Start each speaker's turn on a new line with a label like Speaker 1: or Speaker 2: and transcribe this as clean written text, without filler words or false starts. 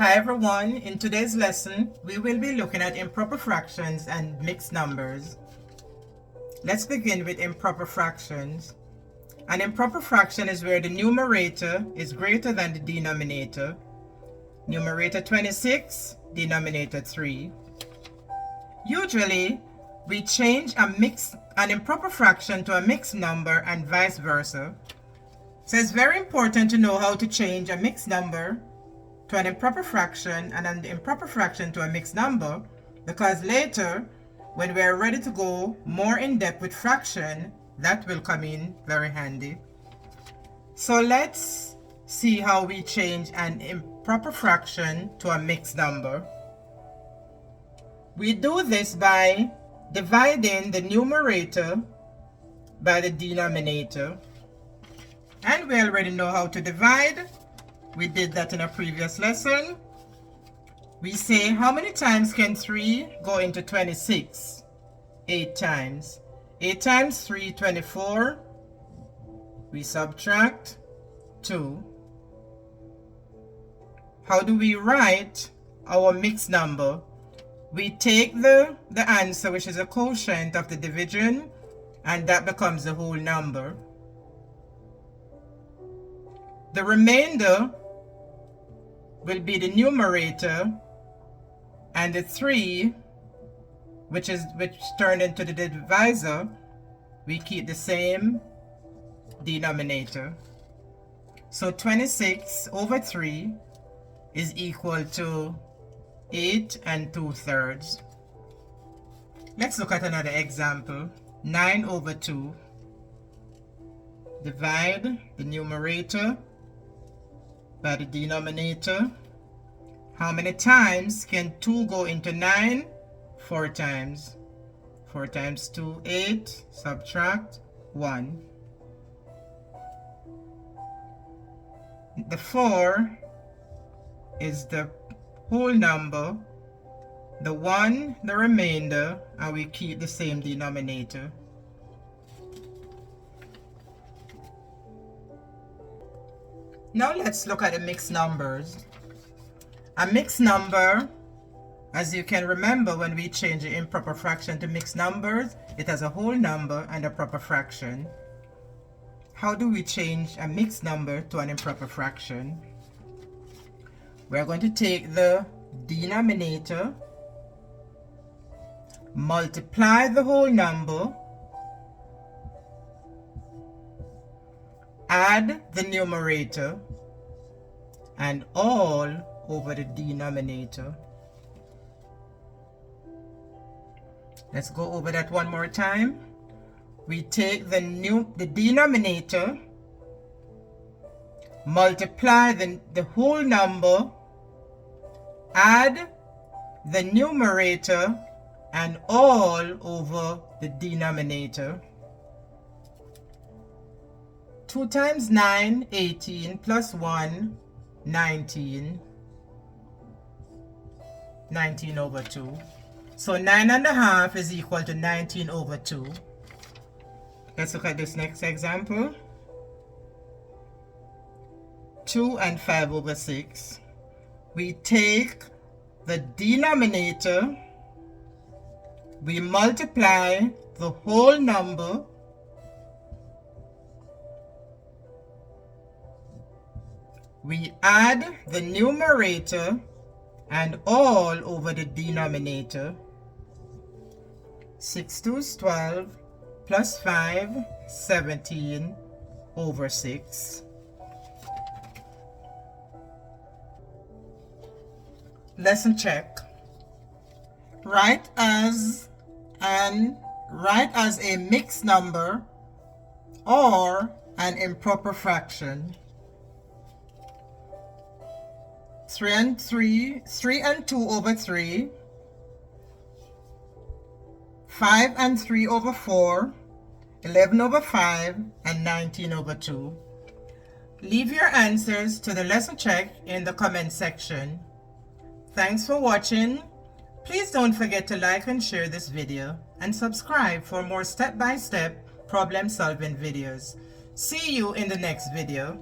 Speaker 1: Hi everyone, in today's lesson we will be looking at improper fractions and mixed numbers. Let's begin with improper fractions. An improper fraction is where the numerator is greater than the denominator. Numerator 26, denominator 3. Usually we change an improper fraction to a mixed number and vice versa. So it's very important to know how to change a mixed number to an improper fraction and an improper fraction to a mixed number, because later when we are ready to go more in depth with fraction, that will come in very handy. So let's see how we change an improper fraction to a mixed number. We do this by dividing the numerator by the denominator, and we already know how to divide. We did that in a previous lesson. We say, how many times can 3 go into 26? 8 times. 8 times 3, 24. We subtract 2. How do we write our mixed number? We take the answer, which is a quotient of the division, and that becomes the whole number. The remainder will be the numerator, and the 3, which turned into the divisor, we keep the same denominator. So 26 over 3 is equal to 8 2/3. Let's look at another example. 9 over 2. Divide the numerator by the denominator. How many times can 2 go into 9? 4 times. 4 times 2, 8. Subtract 1. The 4 is the whole number, the 1 the remainder, and we keep the same denominator. Now let's look at the mixed numbers. A mixed number, as you can remember, when we change the improper fraction to mixed numbers, it has a whole number and a proper fraction. How do we change a mixed number to an improper fraction? We're going to take the denominator, multiply the whole number, add the numerator, and all over the denominator. Let's go over that one more time. We take the denominator, multiply the whole number, add the numerator, and all over the denominator. 2 times 9, 18, plus 1, 19. 19 over 2. So 9.5 is equal to 19 over 2. Let's look at this next example. 2 and 5 over 6. We take the denominator, we multiply the whole number, we add the numerator, and all over the denominator. 6 2's 12, plus 5, 17 over 6. Lesson check. Write as a mixed number or an improper fraction. 3 and 2 over 3, 5 and 3 over 4, 11 over 5, and 19 over 2. Leave your answers to the lesson check in the comment section. Thanks for watching. Please don't forget to like and share this video and subscribe for more step-by-step problem solving videos. See you in the next video.